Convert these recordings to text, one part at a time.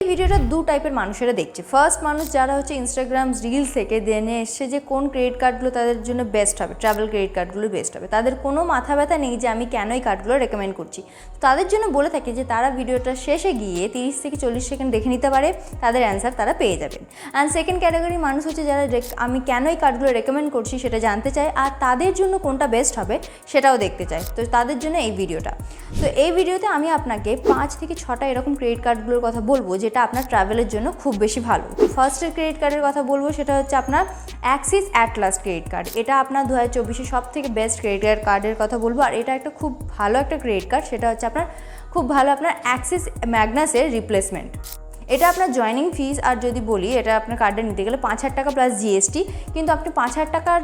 ভিডিওটা দু টাইপের মানুষেরা দেখছে। ফার্স্ট মানুষ যারা হচ্ছে ইনস্টাগ্রাম রিলস থেকে জেনে এসছে যে কোন ক্রেডিট কার্ডগুলো তাদের জন্য বেস্ট হবে, ট্রাভেল ক্রেডিট কার্ডগুলো বেস্ট হবে। তাদের কোনো মাথা ব্যথা নেই যে আমি কেন এই কার্ডগুলো রেকমেন্ড করছি। তাদের জন্য বলে থাকি যে তারা ভিডিওটা শেষে গিয়ে 30 থেকে 40 সেকেন্ড দেখে নিতে পারে, তাদের অ্যান্সার তারা পেয়ে যাবেন। অ্যান্ড সেকেন্ড ক্যাটাগরি মানুষ হচ্ছে যারা আমি কেন এই কার্ডগুলো রেকমেন্ড করছি সেটা জানতে চায়, আর তাদের জন্য কোনটা বেস্ট হবে সেটাও দেখতে চায়। তো তাদের জন্য এই ভিডিওটা। তো এই ভিডিওতে আমি আপনাকে 5 থেকে 6টা এরকম ক্রেডিট কার্ডগুলোর কথা বলবো যেটা আপনার ট্রাভেলের জন্য খুব বেশি ভালো। ফার্স্টের ক্রেডিট কার্ডের কথা বলবো সেটা হচ্ছে আপনার অ্যাক্সিস অ্যাটলাস ক্রেডিট কার্ড। এটা আপনার 2024 সব থেকে বেস্ট ক্রেডিট কার্ডের কথা বলবো। আর এটা একটা খুব ভালো একটা ক্রেডিট কার্ড, সেটা হচ্ছে আপনার খুব ভালো আপনার অ্যাক্সিস ম্যাগনাসের রিপ্লেসমেন্ট। এটা আপনার জয়নিং ফিস আর যদি বলি এটা আপনার কার্ডে নিতে গেলে 5,000 টাকা প্লাস জিএসটি, কিন্তু আপনি 5,000 টাকার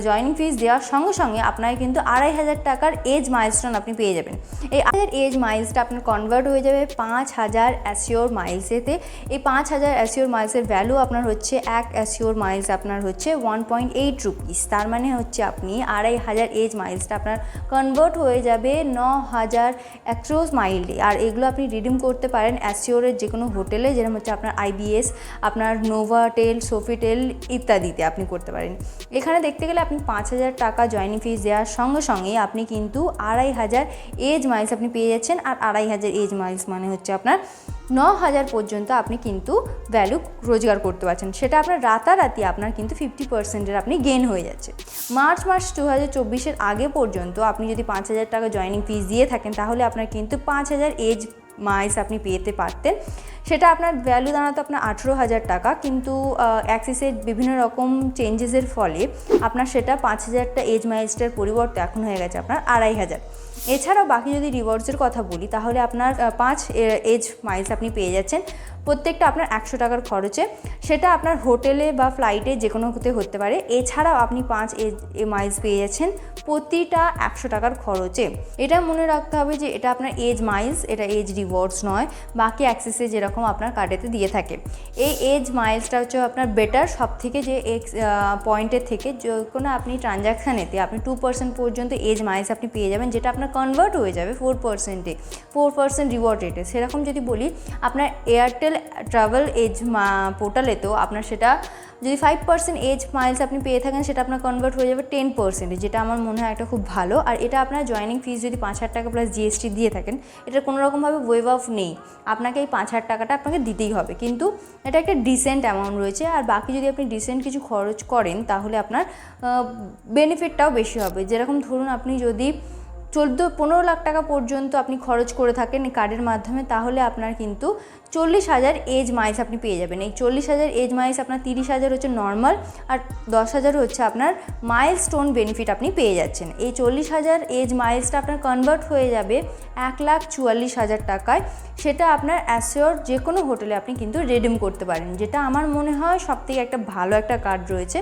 জয়নিং ফিস দেওয়ার সঙ্গে সঙ্গে আপনাকে কিন্তু 2,500 টাকার এজ মাইলস্টোন আপনি পেয়ে যাবেন। এই 2,500 এজ মাইলসটা আপনার কনভার্ট হয়ে যাবে 5,000 অ্যাসিওর মাইলসেতে। এই 5,000 অ্যাসিওর মাইলসের ভ্যালু আপনার হচ্ছে এক অ্যাসিওর মাইলস আপনার হচ্ছে 1.8 রুপিস। তার মানে হচ্ছে আপনি 2,500 এজ মাইলসটা আপনার কনভার্ট হয়ে যাবে 9,000 অ্যাক্রোস মাইলে। আর এগুলো আপনি রিডিম করতে পারেন অ্যাসিওরের যে কোনো হোটেলে, যেরকম হচ্ছে আপনার আইবিএস, আপনার নোভাটেল, সোফিটেল ইত্যাদিতে আপনি করতে পারেন। এখানে দেখতে গেলে আপনি 5,000 টাকা জয়নিং ফিস দেওয়ার সঙ্গে সঙ্গে আপনি কিন্তু 2,500 এজ মাইলস আপনি পেয়ে যাচ্ছেন। আর 2,500 এজ মাইলস মানে হচ্ছে আপনার 9,000 পর্যন্ত আপনি কিন্তু ভ্যালু রোজগার করতে পারছেন। সেটা আপনার রাতারাতি আপনার কিন্তু 50%-এর আপনি গেইন হয়ে যাচ্ছে। মার্চ 2024 আগে পর্যন্ত আপনি যদি 5,000 টাকা জয়নিং ফিস দিয়ে থাকেন তাহলে আপনার কিন্তু 5,000 এজ মাইলস আপনি পেতে পারতেন। সেটা আপনার ভ্যালু দাঁড়াতো আপনার 18,000 টাকা, কিন্তু অ্যাক্সিসের বিভিন্ন রকম চেঞ্জেসের ফলে আপনার সেটা 5,000টা এজ মাইলসটার পরিবর্তে এখন হয়ে গেছে আপনার 2,500। এছাড়াও বাকি যদি রিওয়ার্ডসের কথা বলি তাহলে আপনার 5 এজ মাইলস আপনি পেয়ে যাচ্ছেন প্রত্যেকটা আপনার 100 টাকার খরচে। সেটা আপনার হোটেলে বা ফ্লাইটে যে কোনোতে হতে পারে। এছাড়াও আপনি 5 এজ মাইলস পেয়ে যাচ্ছেন প্রতিটা 100 টাকার খরচে। এটা মনে রাখতে হবে যে এটা আপনার এজ মাইলস, এটা এজ রিওয়ার্ডস নয়, বাকি অ্যাক্সেসে যেরকম আপনার কার্ডেতে দিয়ে থাকে। এই এজ মাইলসটা হচ্ছে আপনার বেটার সব থেকে, যে পয়েন্টের থেকে যে কোনো আপনি ট্রানজ্যাকশানেতে আপনি 2% পর্যন্ত এজ মাইলস আপনি পেয়ে যাবেন, যেটা আপনার কনভার্ট হয়ে যাবে 4% রিওয়ার্ড রেটে। সেরকম যদি বলি আপনার এয়ারটেল ট্রাভেল এজ পোর্টালেতেও আপনার সেটা যদি 5% এজ মাইলস আপনি পেয়ে থাকেন সেটা আপনার কনভার্ট হয়ে যাবে 10%, যেটা আমার মনে হয় একটা খুব ভালো। আর এটা আপনার জয়নিং ফিস যদি 5,000 টাকা প্লাস জিএসটি দিয়ে থাকেন, এটার কোনোরকমভাবে ওয়েভ অফ নেই, আপনাকে এই 5,000 টাকাটা আপনাকে দিতেই হবে, কিন্তু এটা একটা ডিসেন্ট অ্যামাউন্ট রয়েছে। আর বাকি যদি আপনি ডিসেন্ট কিছু খরচ করেন তাহলে আপনার বেনিফিটটাও বেশি হবে। যেরকম ধরুন আপনি যদি 14-15 লাখ টাকা পর্যন্ত আপনি খরচ করে থাকেন এই কার্ডের মাধ্যমে, তাহলে আপনার কিন্তু 40,000 এজ মাইলস আপনি পেয়ে যাবেন। এই 40,000 এজ মাইলস আপনার 30,000 হচ্ছে নর্মাল, আর 10,000 হচ্ছে আপনার মাইলস্টোন বেনিফিট আপনি পেয়ে যাচ্ছেন। এই 40,000 এজ মাইলসটা আপনার কনভার্ট হয়ে যাবে 1,44,000 টাকায়। সেটা আপনার অ্যাসিওর যে কোনো হোটেলে আপনি কিন্তু রিডিম করতে পারেন, যেটা আমার মনে হয় সবথেকে একটা ভালো একটা কার্ড রয়েছে।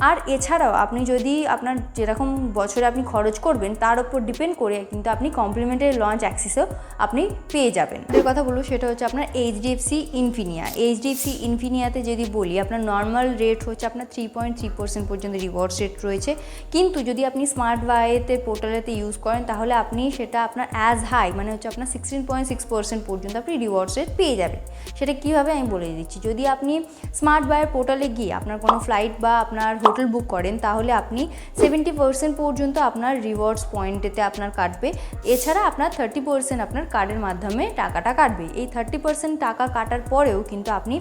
আর এছাড়াও আপনি যদি আপনার যেরকম বছরে আপনি খরচ করবেন তার উপর ডিপেন্ড করে কিন্তু আপনি কমপ্লিমেন্টারি লঞ্চ অ্যাক্সেসও আপনি পেয়ে যাবেন। এর কথা বলবো সেটা হচ্ছে আপনার এইচডিএফসি ইনফিনিয়া। এইচডিএফসি ইনফিনিয়াতে যদি বলি আপনার নর্মাল রেট হচ্ছে আপনার 3.3% পর্যন্ত রিওয়ার্ডস রেট রয়েছে, কিন্তু যদি আপনি স্মার্ট ওয়াইতে পোর্টালেতে ইউজ করেন তাহলে আপনি সেটা আপনার অ্যাজ হাই মানে হচ্ছে আপনার 16.6% পর্যন্ত আপনি রিওয়ার্ডস রেট পেয়ে যাবেন। সেটা কীভাবে আমি বলে দিচ্ছি। যদি আপনি স্মার্ট ওয়াইয়ের পোর্টালে গিয়ে আপনার কোনো ফ্লাইট বা আপনার হোটেল বুক করেন তাহলে আপনি 70% পর্যন্ত আপনার রিওয়ার্ডস পয়েন্টেতে আপনার কাটবে। এছাড়া আপনার 30% আপনার কার্ডের মাধ্যমে টাকাটা কাটবে। এই 30% টাকা কাটার পরেও কিন্তু আপনি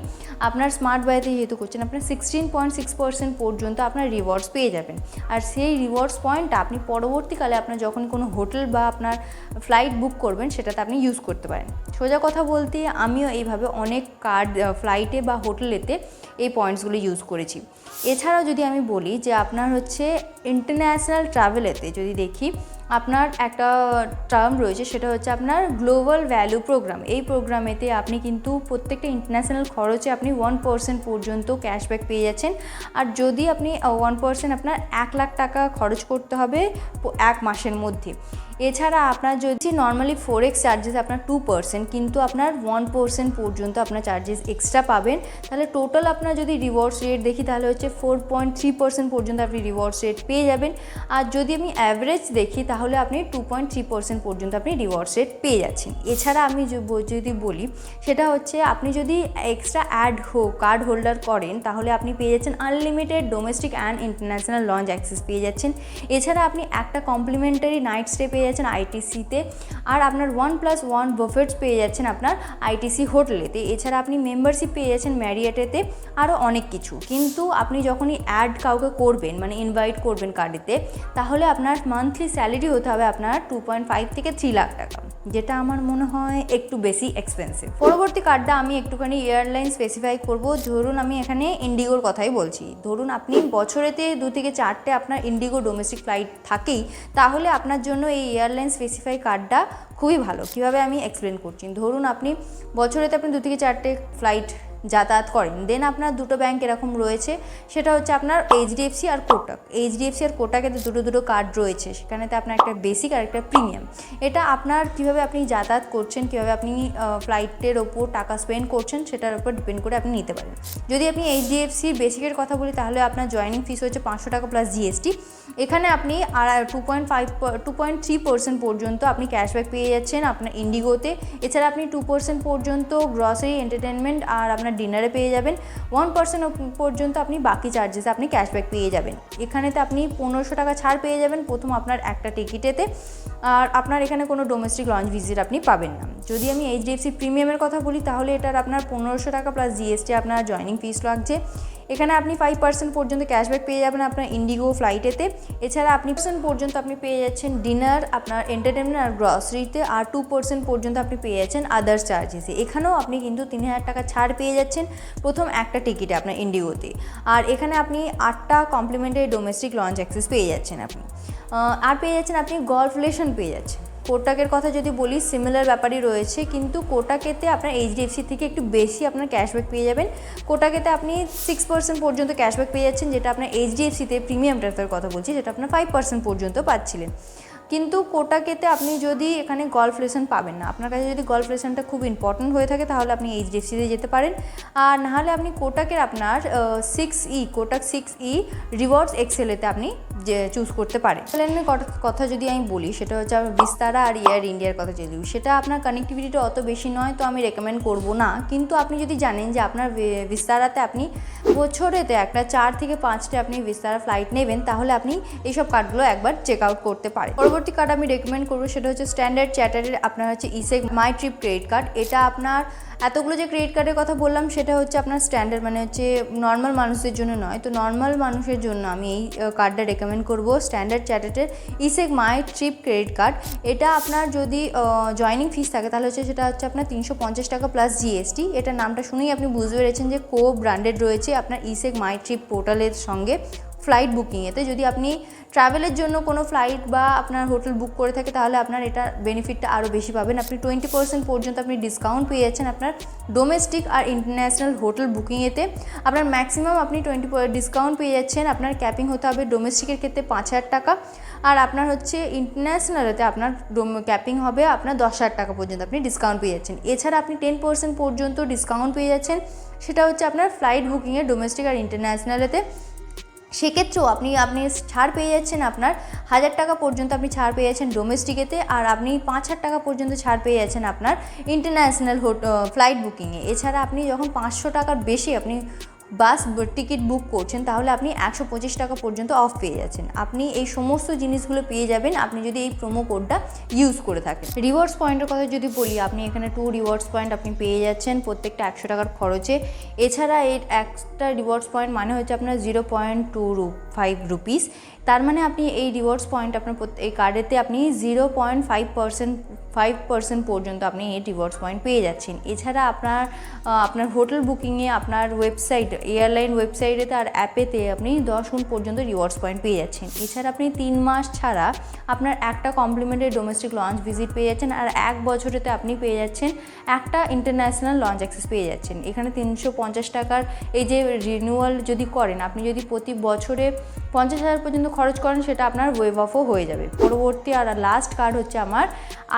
আপনার স্মার্ট ওয়াইতে যেহেতু করছেন আপনার 16.6% পর্যন্ত আপনার রিওয়ার্ডস পেয়ে যাবেন। আর সেই রিওয়ার্ডস পয়েন্টটা আপনি পরবর্তীকালে আপনার যখন কোনো হোটেল বা আপনার ফ্লাইট বুক করবেন সেটাতে আপনি ইউজ করতে পারেন। সোজা কথা বলতে আমিও এইভাবে অনেক কার্ড ফ্লাইটে বা হোটেলেতে এই পয়েন্টসগুলো ইউজ করেছি। এছাড়াও যদি আমি বলি যে আপনার হচ্ছে ইন্টারন্যাশনাল ট্রাভেলেতে যদি দেখি আপনার একটা টার্ম রয়েছে, সেটা হচ্ছে আপনার গ্লোবাল ভ্যালু প্রোগ্রাম। এই প্রোগ্রামেতে আপনি কিন্তু প্রত্যেকটা ইন্টারন্যাশনাল খরচে আপনি 1% পর্যন্ত ক্যাশব্যাক পেয়ে যাচ্ছেন। আর যদি আপনি 1% আপনার 1 লাখ টাকা খরচ করতে হবে 1 মাসের মধ্যে। এছাড়া আপনার যদি নর্মালি 4x চার্জেস আপনার 2%, কিন্তু আপনার 1% পর্যন্ত আপনার চার্জেস এক্সট্রা পাবেন। তাহলে টোটাল আপনার যদি রিওয়ার্ডস রেট দেখি তাহলে হচ্ছে 4.3% পর্যন্ত আপনি রিওয়ার্ডস রেট পেয়ে যাবেন। আর যদি আমি অ্যাভারেজ দেখি তাহলে আপনি 2.3% পর্যন্ত আপনি রিওয়ার্ডস রেট পেয়ে যাচ্ছেন। এছাড়া আমি যদি বলি সেটা হচ্ছে আপনি যদি এক্সট্রা কার্ড হোল্ডার করেন তাহলে আপনি পেয়ে যাচ্ছেন unlimited domestic and international launch access পেয়ে যাচ্ছেন। এছাড়া আপনি একটা কমপ্লিমেন্টারি নাইট স্টে পেয়ে যাচ্ছেন আইটিসিতে, আর আপনার 1+1 বাফেটস পেয়ে যাচ্ছেন আপনার আইটিসি হোটেলেতে। এছাড়া আপনি মেম্বারশিপ পেয়ে যাচ্ছেন ম্যারিয়েটেতে, আরও অনেক কিছু। কিন্তু আপনি যখনই অ্যাড কাউকে করবেন, মানে ইনভাইট করবেন কার্ডেতে, তাহলে আপনার মান্থলি স্যালারি হতে হবে আপনার 2.5 থেকে 3 লাখ টাকা, যেটা আমার মনে হয় একটু বেশি এক্সপেন্সিভ। পরবর্তী কার্ডটা আমি একটুখানি এয়ারলাইন স্পেসিফাই করব। ধরুন আমি এখানে ইন্ডিগোর কথাই বলছি। ধরুন আপনি বছরেতে 2 থেকে 4টে আপনার ইন্ডিগো ডোমেস্টিক ফ্লাইট থাকেই, তাহলে আপনার জন্য এই এয়ারলাইন স্পেসিফাই কার্ডটা খুবই ভালো। কীভাবে আমি এক্সপ্লেন করছি। ধরুন আপনি বছরেতে আপনি 2 থেকে 4টে ফ্লাইট যাতায়াত করেন, দেন আপনার দুটো ব্যাংক এরকম রয়েছে, সেটা হচ্ছে আপনার এইচডিএফসি আর কোটাক। এইচডিএফসি আর কোটাকেতে দুটো কার্ড রয়েছে, সেখানেতে আপনার একটা বেসিক আর একটা প্রিমিয়াম। এটা আপনার কীভাবে আপনি যাতায়াত করছেন, কীভাবে আপনি ফ্লাইটের ওপর টাকা স্পেন্ড করছেন সেটার উপর ডিপেন্ড করে আপনি নিতে পারেন। যদি আপনি এইচডিএফসির বেসিকের কথা বলি তাহলে আপনার জয়েনিং ফিস হচ্ছে 500 টাকা প্লাস জিএসটি। এখানে আপনি 2.3% পর্যন্ত আপনি ক্যাশব্যাক পেয়ে যাচ্ছেন আপনার ইন্ডিগোতে। এছাড়া আপনি 2% পর্যন্ত গ্রসারি, এন্টারটেনমেন্ট আর আপনার ডিনারে পেয়ে যাবেন। 1% পর্যন্ত আপনি বাকি চার্জেস আপনি ক্যাশব্যাক পেয়ে যাবেন। এখানেতে আপনি 1500 টাকা ছাড় পেয়ে যাবেন প্রথম আপনার একটা টিকিটেতে, আর আপনার এখানে কোনো ডোমেস্টিক লঞ্চ ভিজিট আপনি পাবেন না। যদি আমি এইচডিএফসি প্রিমিয়ামের কথা বলি তাহলে এটার আপনার 1500 টাকা প্লাস জিএসটি আপনার জয়েনিং ফিস লাগছে। এখানে আপনি 5% পর্যন্ত ক্যাশব্যাক পেয়ে যাবেন আপনার ইন্ডিগো ফ্লাইটেতে। এছাড়া আপনি পর্যন্ত আপনি পেয়ে যাচ্ছেন ডিনার, আপনার এন্টারটেনমেন্ট আর গ্রসারিতে, আর 2% পর্যন্ত আপনি পেয়ে যাচ্ছেন আদার্স চার্জেসে। এখানেও আপনি কিন্তু 3000 টাকা ছাড় পেয়ে যাচ্ছেন প্রথম একটা টিকিটে আপনার ইন্ডিগোতে। আর এখানে আপনি 8টা কমপ্লিমেন্টারি ডোমেস্টিক লঞ্চ অ্যাক্সেস পেয়ে যাচ্ছেন আপনি। আর পেয়ে যাচ্ছেন আপনি গলফ রিলেশন পেয়ে যাচ্ছেন। কোটাকের কথা যদি বলি সিমিলার ব্যাপারই রয়েছে, কিন্তু কোটাকেতে আপনার এইচডিএফসি থেকে একটু বেশি আপনার ক্যাশব্যাক পেয়ে যাবেন। কোটাকেতে আপনি 6% পর্যন্ত ক্যাশব্যাক পেয়ে যাচ্ছেন, যেটা আপনার এইচডিএফসিতে প্রিমিয়াম ট্রাফের কথা বলছি, যেটা আপনার 5% পর্যন্ত পাচ্ছিলেন। কিন্তু কোটাকেতে আপনি যদি এখানে গলফ লেসন পাবেন না, আপনার কাছে যদি গলফ লেসনটা খুব ইম্পর্টেন্ট হয়ে থাকে তাহলে আপনি এইচডিএফসিতে যেতে পারেন। আর নাহলে আপনি কোটাকের আপনার কোটাক 6E রিওয়ার্ডস এক্সেলেতে আপনি যে চুজ করতে পারেন। এয়ারলাইনের কথা যদি আমি বলি সেটা হচ্ছে বিস্তারা আর এয়ার ইন্ডিয়ার কথা যদি বলি, সেটা আপনার কানেক্টিভিটিটা অত বেশি নয়, তো আমি রেকমেন্ড করব না। কিন্তু আপনি যদি জানেন যে আপনার বিস্তারাতে আপনি বছরেতে একটা 4 থেকে 5টে আপনি বিস্তারা ফ্লাইট নেবেন, তাহলে আপনি এইসব কার্ডগুলো একবার চেক আউট করতে পারেন। পরবর্তী কার্ড আমি রেকমেন্ড করবো সেটা হচ্ছে স্ট্যান্ডার্ড চ্যাটার্ডের আপনার হচ্ছে ইসেগ মাই ট্রিপ ক্রেডিট কার্ড। এটা আপনার এতগুলো যে ক্রেডিট কার্ডের কথা বললাম সেটা হচ্ছে আপনার স্ট্যান্ডার্ড, মানে হচ্ছে নর্মাল মানুষদের জন্য নয়। তো নর্মাল মানুষের জন্য আমি এই কার্ডটা রেকমেন্ড করব, স্ট্যান্ডার্ড চ্যাটার্ডের ইসেগ মাই ট্রিপ ক্রেডিট কার্ড। এটা আপনার যদি জয়নিং ফিস থাকে তাহলে সেটা হচ্ছে আপনার 350 টাকা প্লাস জিএসটি। এটা নামটা শুনেই আপনি বুঝতে পেরেছেন যে ব্র্যান্ডেড রয়েছে আপনার ইসেগ মাই ট্রিপ পোর্টালের সঙ্গে ফ্লাইট বুকিংয়েতে। যদি আপনি ট্রাভেলের জন্য কোনো ফ্লাইট বা আপনার হোটেল বুক করে থাকে তাহলে আপনার এটা বেনিফিটটা আরও বেশি পাবেন। আপনি 20% পর্যন্ত আপনি ডিসকাউন্ট পেয়ে যাচ্ছেন আপনার ডোমেস্টিক আর ইন্টারন্যাশনাল হোটেল বুকিংয়েতে। আপনার ম্যাক্সিমাম আপনি 20% ডিসকাউন্ট পেয়ে যাচ্ছেন। আপনার ক্যাপিং হতে হবে ডোমেস্টিকের ক্ষেত্রে 5000 টাকা, আর আপনার হচ্ছে ইন্টারন্যাশনালেতে আপনার ক্যাপিং হবে আপনার 10,000 টাকা পর্যন্ত আপনি ডিসকাউন্ট পেয়ে যাচ্ছেন। এছাড়া আপনি 10% পর্যন্ত ডিসকাউন্ট পেয়ে যাচ্ছেন, সেটা হচ্ছে আপনার ফ্লাইট বুকিংয়ে ডোমেস্টিক আর ইন্টারন্যাশনালেতে। সেক্ষেত্রেও আপনি ছাড় পেয়ে যাচ্ছেন আপনার 1000 টাকা পর্যন্ত আপনি ছাড় পেয়ে যাচ্ছেন ডোমেস্টিকেতে, আর আপনি 5000 টাকা পর্যন্ত ছাড় পেয়ে যাচ্ছেন আপনার ইন্টারন্যাশনাল ফ্লাইট বুকিংয়ে। এছাড়া আপনি যখন 500 টাকার বেশি আপনি বাস টিকিট বুক করছেন তাহলে আপনি 125 টাকা পর্যন্ত অফ পেয়ে যাচ্ছেন। আপনি এই সমস্ত জিনিসগুলো পেয়ে যাবেন আপনি যদি এই প্রোমো কোডটা ইউজ করে থাকেন। রিওয়ার্ডস পয়েন্টের কথা যদি বলি, আপনি এখানে 2 রিওয়ার্ডস পয়েন্ট আপনি পেয়ে যাচ্ছেন প্রত্যেকটা 100 টাকার খরচে। এছাড়া এই একটা রিওয়ার্ডস পয়েন্ট মানে হচ্ছে আপনার 0.25 রুপিস। তার মানে আপনি এই রিওয়ার্ডস পয়েন্ট আপনার এই কার্ডেতে আপনি 0.5% পর্যন্ত আপনি এই রিওয়ার্ডস পয়েন্ট পেয়ে যাচ্ছেন। এছাড়া আপনার হোটেল বুকিংয়ে আপনার ওয়েবসাইট এয়ারলাইন ওয়েবসাইটেতে আর অ্যাপেতে আপনি 10 গুণ পর্যন্ত রিওয়ার্ডস পয়েন্ট পেয়ে যাচ্ছেন। এছাড়া আপনি 3 মাস ছাড়া আপনার একটা কমপ্লিমেন্টারি ডোমেস্টিক লঞ্চ ভিজিট পেয়ে যাচ্ছেন, আর 1 বছরেতে আপনি পেয়ে যাচ্ছেন একটা ইন্টারন্যাশনাল লঞ্চ অ্যাক্সেস পেয়ে যাচ্ছেন। এখানে 350 টাকার এই যে রিনিউয়াল যদি করেন, আপনি যদি প্রতি বছরে 50,000 পর্যন্ত খরচ করেন, সেটা আপনার ওয়েভ অফও হয়ে যাবে। পরবর্তী আর লাস্ট কার্ড হচ্ছে আমার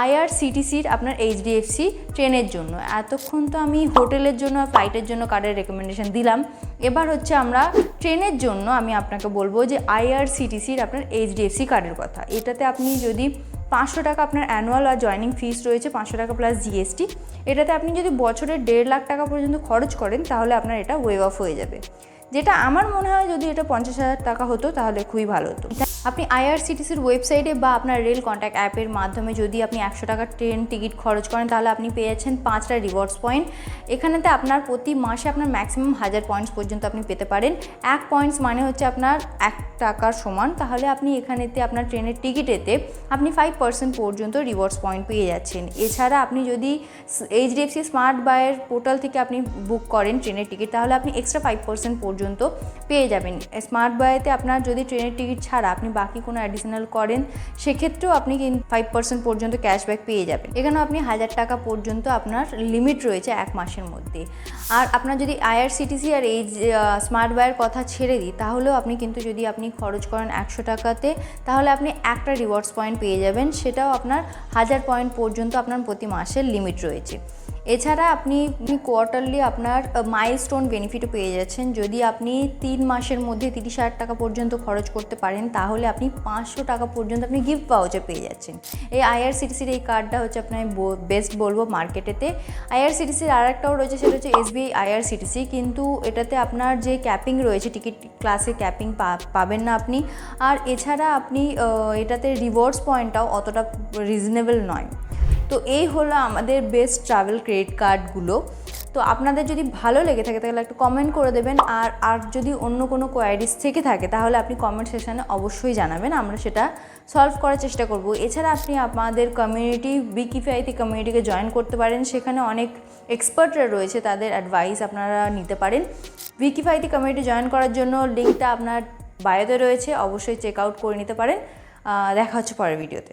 IRCTCর আপনার HDFC ট্রেনের জন্য। এতক্ষণ তো আমি হোটেলের জন্য আর ফ্লাইটের জন্য কার্ডের রেকমেন্ডেশন দিলাম, এবার হচ্ছে আমরা ট্রেনের জন্য আমি আপনাকে বলবো যে IRCTCর আপনার HDFC কার্ডের কথা। এটাতে আপনি যদি 500 টাকা আপনার অ্যানুয়াল আর জয়নিং ফিস রয়েছে, 500 টাকা প্লাস GST, এটাতে আপনি যদি বছরে 1.5 লাখ টাকা পর্যন্ত খরচ করেন তাহলে আপনার এটা ওয়েভ অফ হয়ে যাবে, যেটা আমার মনে হয় যদি এটা 50,000 টাকা হতো তাহলে খুবই ভালো হতো। আপনি IRCTCর ওয়েবসাইটে বা আপনার রেল কন্ট্যাক্ট অ্যাপের মাধ্যমে যদি আপনি 100 টাকার ট্রেন টিকিট খরচ করেন তাহলে আপনি পেয়ে যাচ্ছেন 5টা রিওয়ার্ডস পয়েন্ট। এখানেতে আপনার প্রতি মাসে আপনার ম্যাক্সিমাম 1000 পয়েন্টস পর্যন্ত আপনি পেতে পারেন। 1 পয়েন্টস মানে হচ্ছে আপনার 1 টাকার সমান। তাহলে আপনি এখানেতে আপনার ট্রেনের টিকিটেতে আপনি 5% পর্যন্ত রিওয়ার্ডস পয়েন্ট পেয়ে যাচ্ছেন। এছাড়া আপনি যদি HDFC স্মার্ট বায়ের পোর্টাল থেকে আপনি বুক করেন ট্রেনের টিকিট, তাহলে আপনি এক্সট্রা 5% পর্যন্ত পেয়ে যাবেন। স্মার্ট বায়েতে আপনার যদি ট্রেনের টিকিট ছাড়া আপনি বাকি কোনো অ্যাডিশনাল করেন, সেক্ষেত্রেও আপনি 5% পর্যন্ত ক্যাশব্যাক পেয়ে যাবেন। এখানেও আপনি 1000 টাকা পর্যন্ত আপনার লিমিট রয়েছে 1 মাসের মধ্যে। আর আপনার যদি IRCTC আর এই স্মার্ট বায়ের কথা ছেড়ে দিই, তাহলেও আপনি কিন্তু যদি আপনি খরচ করেন 100 টাকাতে, তাহলে আপনি একটা রিওয়ার্ডস পয়েন্ট পেয়ে যাবেন, সেটাও আপনার 1000 পয়েন্ট পর্যন্ত আপনার প্রতি মাসের লিমিট রয়েছে। এছাড়া আপনি কোয়ার্টারলি আপনার মাইলস্টোন বেনিফিটও পেয়ে যাচ্ছেন। যদি আপনি 3 মাসের মধ্যে 30,000 টাকা পর্যন্ত খরচ করতে পারেন, তাহলে আপনি 500 টাকা পর্যন্ত আপনি গিফট পাউচার পেয়ে যাচ্ছেন। এই IRCTCর এই কার্ডটা হচ্ছে আপনার বেস্ট বলবো মার্কেটেতে। IRCTCর আর একটাও রয়েছে, সেটা হচ্ছে SBI IRCTC, কিন্তু এটাতে আপনার যে ক্যাপিং রয়েছে, টিকিট ক্লাসে ক্যাপিং পাবেন না আপনি। আর এছাড়া আপনি এটাতে রিওয়ার্ডস পয়েন্টটাও অতটা রিজনেবল নয়। তো এই হলো আমাদের বেস্ট ট্রাভেল ক্রেডিট কার্ডগুলো। তো আপনাদের যদি ভালো লেগে থাকে তাহলে একটা কমেন্ট করে দেবেন, আর যদি অন্য কোনো কোয়ারিজ থেকে থাকে তাহলে আপনি কমেন্ট সেকশানে অবশ্যই জানাবেন, আমরা সেটা সলভ করার চেষ্টা করব। এছাড়া আপনি আমাদের কমিউনিটি বিকিফাইতে কমিউনিটিকে জয়েন করতে পারেন, সেখানে অনেক এক্সপার্টরা রয়েছে, তাদের অ্যাডভাইস আপনারা নিতে পারেন। বিকিফাইতে কমিউনিটি জয়েন করার জন্য লিঙ্কটা আপনার বায়োতে রয়েছে, অবশ্যই চেক আউট করে নিতে পারেন। দেখা হচ্ছে পরের ভিডিওতে।